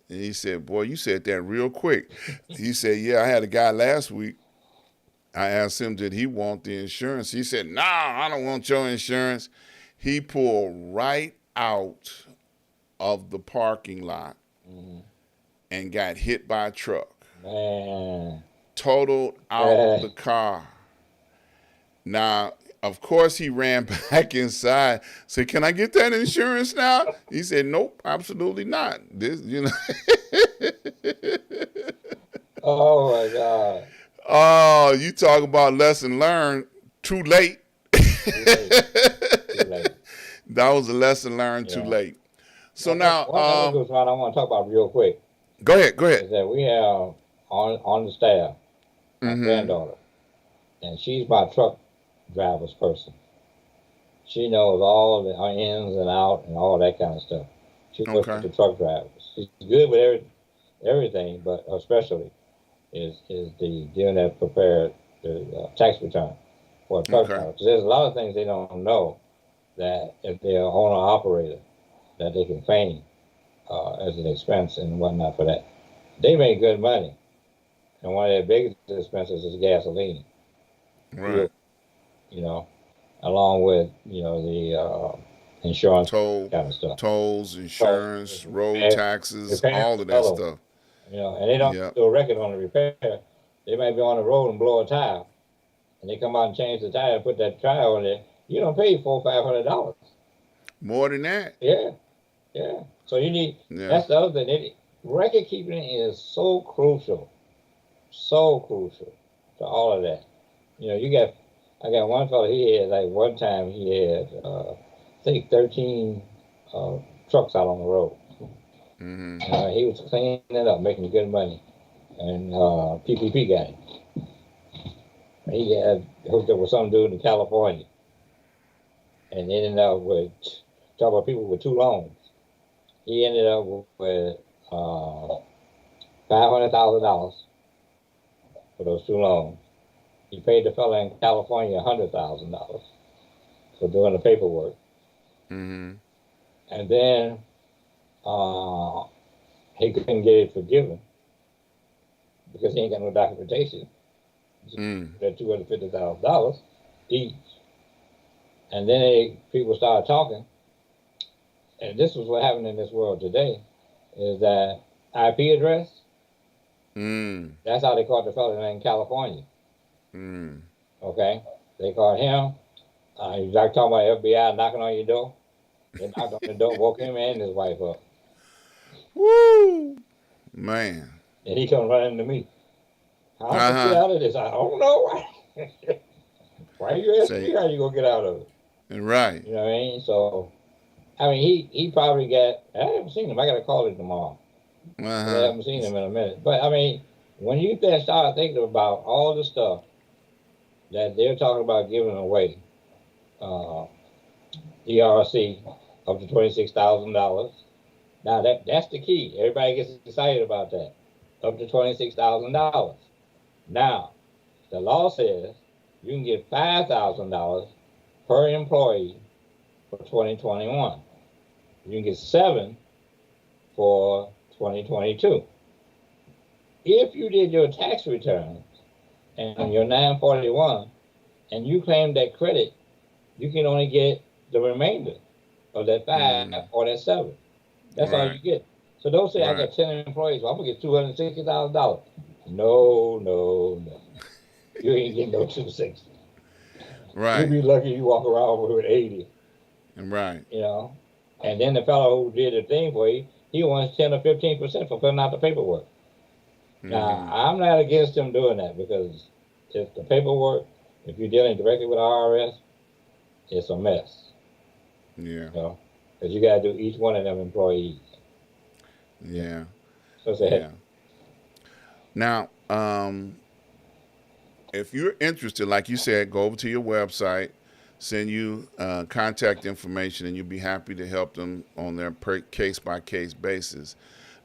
And he said, boy, you said that real quick. He said, yeah, I had a guy last week. I asked him, did he want the insurance? He said, nah, I don't want your insurance. He pulled right out of the parking lot Mm-hmm. and got hit by a truck, Man. totaled out Eh. the car. Now, of course, he ran back inside. Said, "Can I get that insurance now?" He said, "Nope, absolutely not." This, you know. Oh my God. Oh, you talk about lesson learned. Too late. Too late. Too late. That was a lesson learned too Yeah. late. So Now, now, one thing that goes around I want to talk about real quick go ahead. Go ahead. is that we have on the staff my Mm-hmm. granddaughter, and she's my truck driver's person. She knows all the ins and out and all that kind of stuff. She works with Okay. the truck drivers. She's good with everything, but especially is the doing that prepared the tax return for a truck Okay. driver. Because there's a lot of things they don't know that if they're owner operator that they can claim as an expense and whatnot for that. They make good money, and one of their biggest expenses is gasoline, Right. fuel. You know, along with the insurance Toll, kind of stuff. tolls, So insurance, road repair, taxes, repair all is of that another one. stuff. And they don't Yep. do a record on the repair. They might be on the road and blow a tire, and they come out and change the tire and put that tire on there. You don't pay $400-500. More than that. Yeah, yeah. So you need. Yeah. That's the other thing. Record keeping is so crucial to all of that. You got. I got one fellow. He had like one time he had I think 13 uh, trucks out on the road. Mm-hmm. He was cleaning it up, making good money, and PPP got him. He had hooked up with some dude in California, and ended up with talk about people with two loans. He ended up with $500,000 for those two loans. He paid the fella in California $100,000 for doing the paperwork, Mm-hmm. and then uh, he couldn't get it forgiven because he ain't got no documentation. Mm. That $250,000 each, and then people started talking, and this was what happened in this world today, is that IP address. Mm. That's how they caught the fella in California. Mm. Okay, they caught him. He's like talking about FBI knocking on your door. They knocked on the door, woke him and his wife up, Woo! Man. and he come running to me. How am I gonna get Uh-huh. out of this? I don't know. Why are you asking me Say, how you gonna get out of it? right. You know what I mean? So I mean, he probably got. I haven't seen him. I got to call him tomorrow. I Uh-huh. haven't seen him in a minute. But I mean, when you start thinking about all the stuff that they're talking about giving away, uh, ERC up to $26,000. Now that's the key. Everybody gets excited about that. Up to $26,000. Now the law says you can get $5,000 per employee for 2021. You can get seven for 2022. If you did your tax returns and your 941 and you claim that credit, you can only get the remainder of that five Mm. or that seven. That's all Right. you get. So don't say I Right. got 10 employees, well, I'm gonna get $260,000. No, no, no. You ain't getting no 260. You'll Right. be lucky you walk around with 80, Right. you know. And then the fellow who did the thing for you, he wants 10 or 15% for filling out the paperwork. Now, Mm-hmm. I'm not against them doing that because if the paperwork, if you're dealing directly with IRS, it's a mess, Yeah. because you got to do each one of them employees. You know? Yeah. So it's a headache. Yeah. Now, if you're interested, like you said, go over to your website, send you contact information, and you'll be happy to help them on their case by case basis.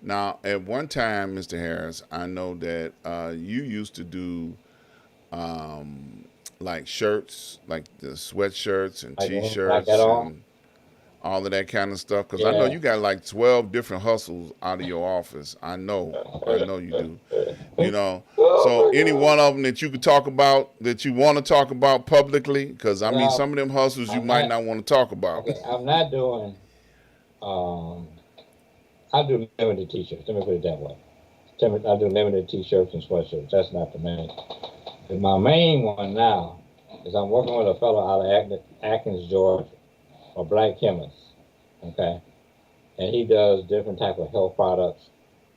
Now, at one time, Mr. Harris, I know that you used to do like shirts, like the sweatshirts and Like when I got T-shirts, on, and all of that kind of stuff? Because I know Yeah. you got like 12 different hustles out of your office. I know you do. You know, so Oh any one of them that you could talk about that you want to talk about publicly? Because I my mean, God. some of them hustles you I'm might not not want to talk about. okay. I'm not doing. Um, I do limited t-shirts. Let me put it that way. I do limited t-shirts and sweatshirts. That's not the main. But my main one now is I'm working with a fellow out of Athens, Georgia, a black chemist. Okay, and he does different type of health products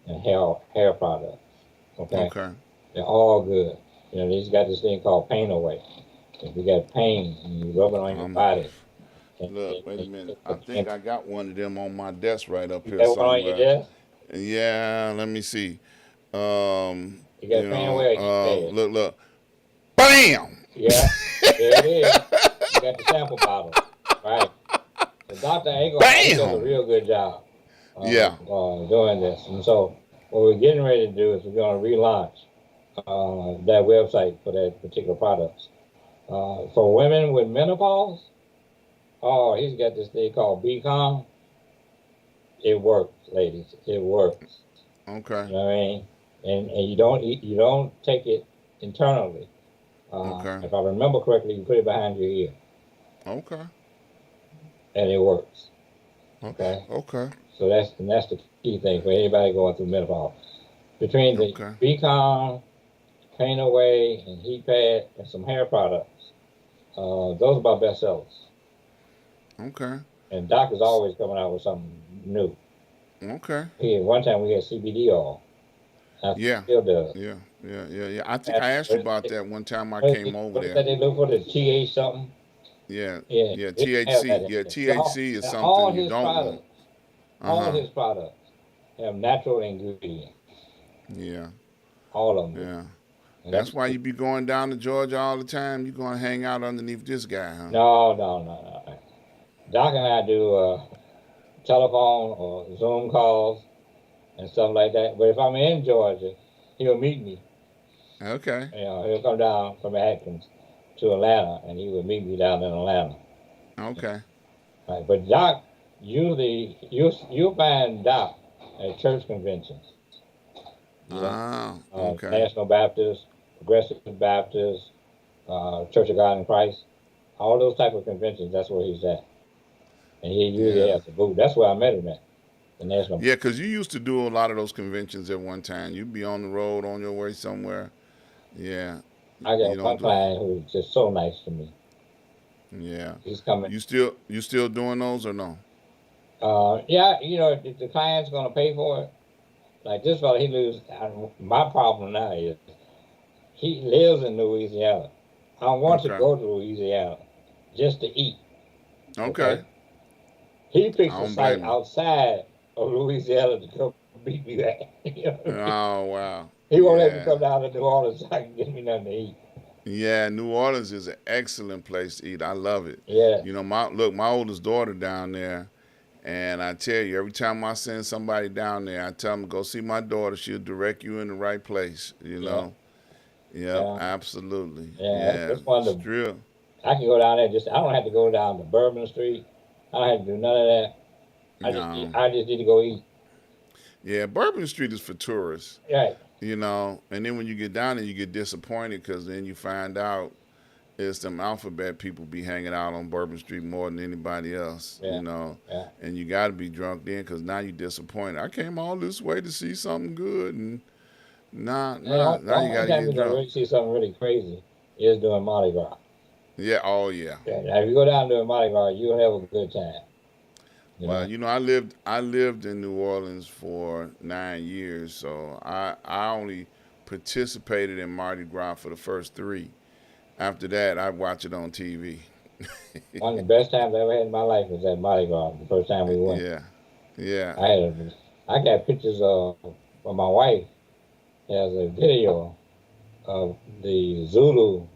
and hair products. Okay, Okay. they're all good. You know, he's got this thing called Pain Away. If you got pain and you rub it on your Um, body, Look, wait a minute. I think and I got one of them on my desk right up you here got one on your somewhere. desk, Yeah, let me see. Um, you got Pain Away or heat pad. look. Bam! Yeah, there it is. You got the sample bottle, right? The doctor ain't gonna lie, he does a Bam! real good job Yeah. doing this. And so, what we're getting ready to do is we're going to relaunch that website for that particular products. For women with menopause, oh, he's got this thing called Becom. It works, ladies. It works. Okay. You know what I mean? And you don't take it internally. Okay. If I remember correctly, you put it behind your ear, Okay. and it works. Oh, Okay. okay. So that's the key thing for anybody going through menopause. Between the Okay. Becom, Pain Away, and Heat Pad, and some hair products, those are my best sellers. Okay. And Doc is always coming out with something new. Okay. One time we had CBD oil. I Yeah. still does. Yeah. I think I asked you about that one time I came over What is there. that they look for? The TH something? Yeah. Yeah, Yeah. they have that THC. in Yeah. there. THC is All something you his don't want. products, Uh all huh. his products have natural ingredients. Yeah. All of them do. Yeah. And That's that's why you be going down to Georgia all the time. You gonna hang out underneath this guy, huh? no. Doc and I do telephone or Zoom calls and stuff like that. But if I'm in Georgia, he'll meet me. Okay. You know, he'll come down from Athens to Atlanta, and he will meet me down in Atlanta. Okay. Right. But Doc, usually you'll find Doc at church conventions. You know, Ah. Okay. National Baptist, Progressive Baptist, Church of God in Christ, all those type of conventions. That's where he's at, and he usually Yeah. has a booth. That's where I met him at the National. Yeah, because you used to do a lot of those conventions at one time. You'd be on the road on your way somewhere. Yeah. I You got don't one do. client who's just so nice to me. Yeah. He's coming. You still doing those or no? Yeah, you know, if the client's gonna pay for it, like this fellow, he lives. My problem now is he lives in Louisiana. I want to Okay. go to Louisiana just to eat. Okay. Okay, he I picks a don't site blame you. outside of Louisiana to come beat me at. You know what I mean? Oh wow. He won't let me Yeah. come down to New Orleans so I can get me nothing to eat. Yeah, New Orleans is an excellent place to eat. I love it. Yeah, You know, my oldest daughter down there, and I tell you, every time I send somebody down there, I tell them go see my daughter. She'll direct you in the right place. You yeah, know. Yep, yeah, absolutely. yeah. Yeah, That's one of the. Strip. I can go down there. Just I don't have to go down to Bourbon Street. I don't have to do none of that. No. I just need to go eat. Yeah, Bourbon Street is for tourists. Right. You know, and then when you get down there, you get disappointed because then you find out it's them alphabet people be hanging out on Bourbon Street more than anybody else. Yeah. You know, Yeah. and you got to be drunk then because now you're disappointed. I came all this way to see something good, and The now you got only to time get you're gonna drunk. really see something really crazy is doing Mardi Gras. Yeah, oh yeah. Yeah. Now, if you go down doing Mardi Gras, you'll have a good time. You Well, know. you know, I lived in New Orleans for 9 years, so I only participated in Mardi Gras for the first three. After that, I watch it on TV. One of the best times I ever had in my life was at Mardi Gras. The first time we went, Yeah, yeah, I got pictures of my wife has a video of the Zulu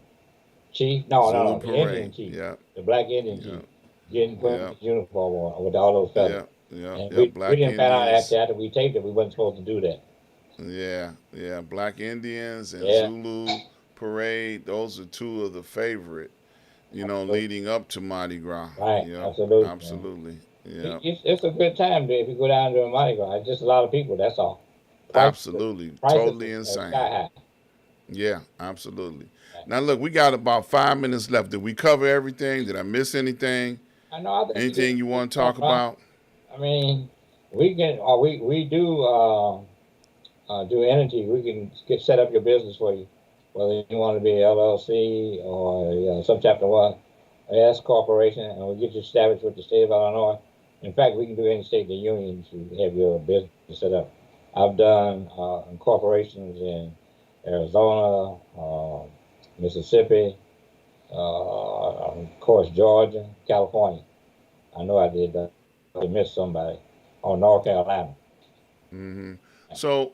chief. Zulu No, the Indian Parade. chief, Yep, the black Indian chief, yep, getting put yep, his uniform on with all those feathers. And yep. we Black didn't find out Indians. after we taped it we wasn't supposed to do that. Yeah. Black Indians and Yeah, Zulu Parade. Those are two of the favorite. You know, absolutely. leading up to Mardi Gras. Right, Yep, absolutely, man. absolutely. Yeah. It's a good time if you go down to a Mardi Gras. It's just a lot of people. That's all. Prices Absolutely. prices Totally are insane. sky high. Yeah, absolutely. Now look, we got about 5 minutes left. Did we cover everything? Did I miss anything? I know. I think you Anything did you a good want to job, talk Ron. about? I mean, we can, or we do do entity. We can get set up your business for you, whether you want to be LLC or subchapter one, S corporation, and we'll get you established with the state of Illinois. In fact, we can do any state in the union to have your business set up. I've done corporations in Arizona, Mississippi, of course, Georgia, California. I know I did that. I missed somebody. Oh, North Carolina. Hmm. So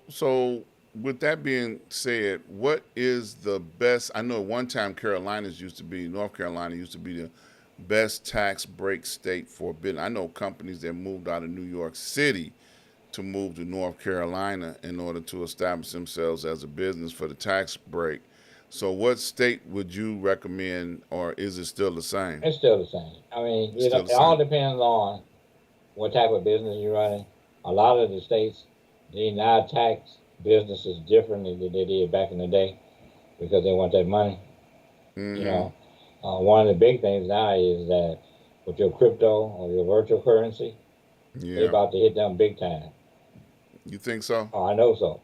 with that being said, what is the best? I know at one time North Carolina used to be the best tax break state for business. I know companies that moved out of New York City to move to North Carolina in order to establish themselves as a business for the tax break. So, what state would you recommend, or is it still the same? It's still the same. I mean, It's still the it all same. depends on what type of business you're running. A lot of the states, they now tax businesses differently than they did back in the day because they want that money. You Mm-hmm. know, one of the big things now is that with your crypto or your virtual currency, they Yeah. about to hit them big time. You think so? Oh, I know so.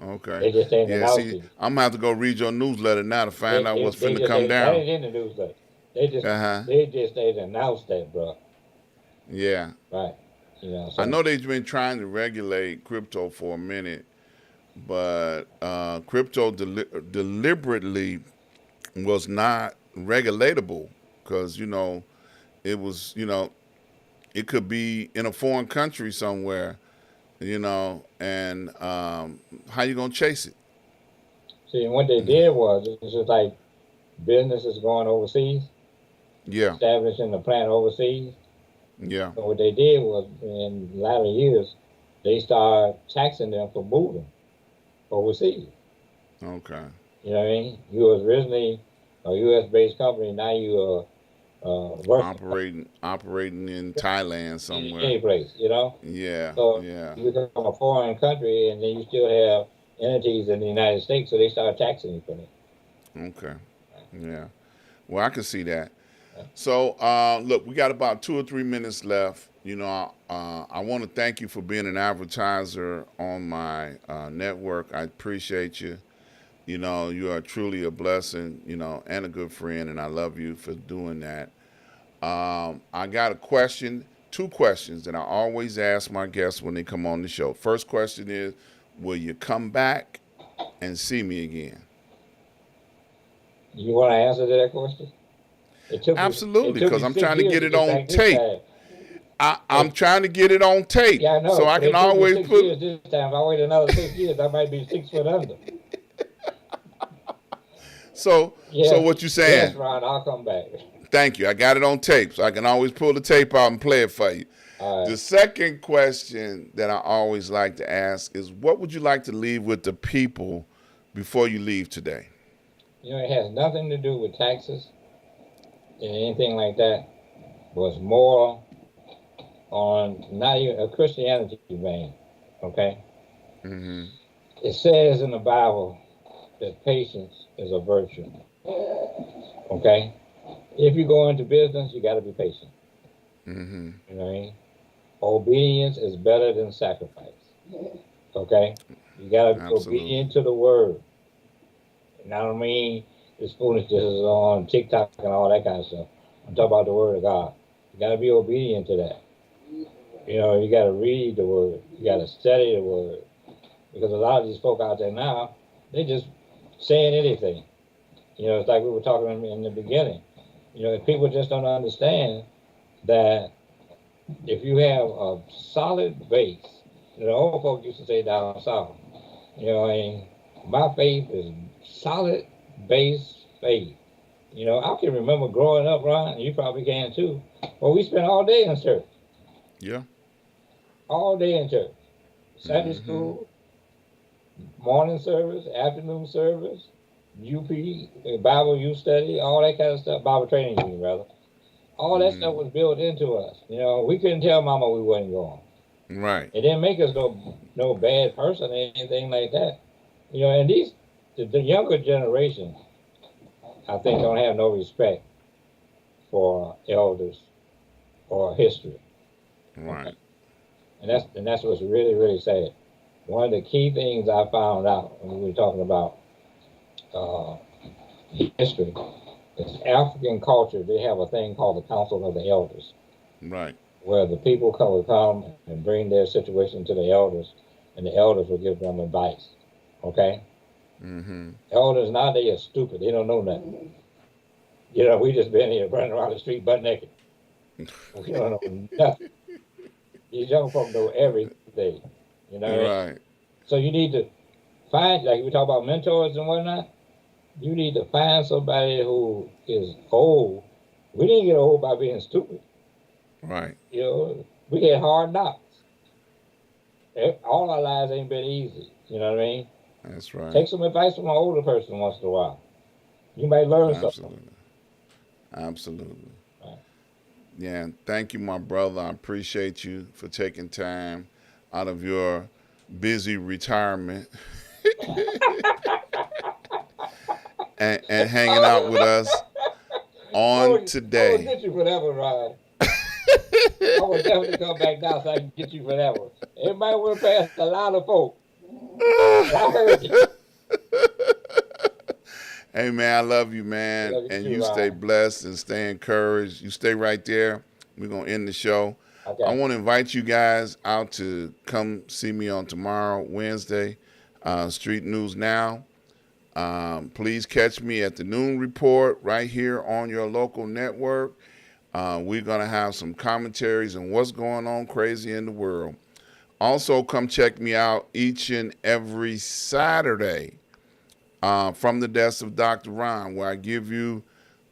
Okay. They just ain't Yeah. announced See, it. I'm gonna have to go read your newsletter now to find out what's They finna just come ain't, that down. ain't in the newsletter. They just Uh huh. they just ain't announced that, bro. Yeah. Right. I So know they've been trying to regulate crypto for a minute, but crypto deliberately was not regulatable because it was it could be in a foreign country somewhere, and how you gonna chase it? see, and what they did was it's just like businesses going overseas, Yeah, establishing a plant overseas. yeah, So what they did was in latter years, they started taxing them for moving overseas. okay. You know what I mean? You was originally a U.S. based company, now you are virtual Operating in Thailand somewhere. any place. Yeah, So yeah. you become a foreign country, and then you still have entities in the United States, so they start taxing you for that. Okay, yeah. Well, I can see that. Right. So, look, we got about 2 or 3 minutes left. I want to thank you for being an advertiser on my network. I appreciate you. You are truly a blessing, and a good friend, and I love you for doing that. I got a question, two questions that I always ask my guests when they come on the show. First question is, will you come back and see me again? You want to answer to that question? It Absolutely, took because me I'm six trying to years get to it get on back this tape. time. I'm It, trying to get it on tape yeah, I so know, I but can it took me always 6 years put. this time. If I wait another 6 years, I might be 6 foot under. So Yes, what you yes, saying? Ron, I'll come back. Thank you. I got it on tape, so I can always pull the tape out and play it for you. All The right. second question that I always like to ask is, what would you like to leave with the people before you leave today? It has nothing to do with taxes and anything like that, but it's more on not even a Christianity vein. Okay? Mm-hmm. It says in the Bible that patience is a virtue. Okay? If you go into business, you got to be patient. Mm-hmm. You know what I mean? Obedience is better than sacrifice. Okay? You got to be Absolutely. obedient to the word. And I don't mean this foolishness is on TikTok and all that kind of stuff. I'm talking about the word of God. You got to be obedient to that. You got to read the word. You got to study the word. Because a lot of these folk out there now, they just saying anything. It's like we were talking in the beginning. If people just don't understand that if you have a solid base, the old folk used to say down south, I mean, my faith is solid base faith. I can remember growing up, Ron, and you probably can too. Well, we spent all day in church, Yeah. all day in church. Sunday Mm-hmm. school, morning service, afternoon service, UP, Bible youth study, all that kind of stuff, Bible training union, rather. All that stuff was built into us. You know, we couldn't tell Mama we wasn't going. Right. It didn't make us no bad person or anything like that. You know, and the younger generation, I think, don't have no respect for elders or history. Okay, Right. and that's what's really really sad. One of the key things I found out when we were talking about uh, history is African culture. They have a thing called the Council of the Elders, Right. where the people would come and bring their situation to the elders, and the elders will give them advice. Okay, Mm-hmm. elders nowadays are stupid. They don't know nothing. You know, we just been here running around the street butt naked. We don't know nothing. These young folk know everything. You know what I mean? Right. So you need to find, like we talk about mentors and whatnot. You need to find somebody who is old. We didn't get old by being stupid. Right. You know, we had hard knocks. All our lives ain't been easy. You know what I mean? That's right. Take some advice from an older person once in a while. You might learn something. Absolutely. Absolutely. Right. Yeah. Thank you, my brother. I appreciate you for taking time out of your busy retirement and hanging out with us on I will today. get you for that one, Ryan. I will definitely come back down so I can get you for that one. Everybody went past a lot of folk. I heard you. Hey man, I love you, I man. love you And too, you stay Ryan. blessed and stay encouraged. You stay right there. We're gonna end the show. I Okay. want to invite you guys out to come see me on tomorrow, Wednesday, Street News Now. Please catch me at the Noon Report right here on your local network. We're gonna have some commentaries on what's going on crazy in the world. Also, come check me out each and every Saturday from the desk of Dr. Ron, where I give you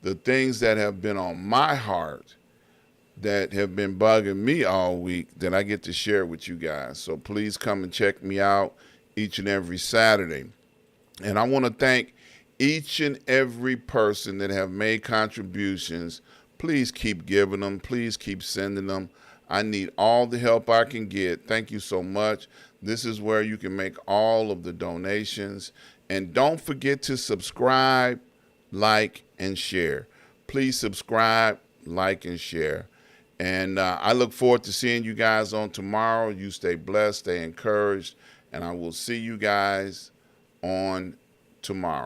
the things that have been on my heart that have been bugging me all week that I get to share with you guys. So please come and check me out each and every Saturday. And I want to thank each and every person that have made contributions. Please keep giving them. Please keep sending them. I need all the help I can get. Thank you so much. This is where you can make all of the donations. And don't forget to subscribe, like, and share. Please subscribe, like, and share. And I look forward to seeing you guys on tomorrow. You stay blessed, stay encouraged, and I will see you guys on tomorrow.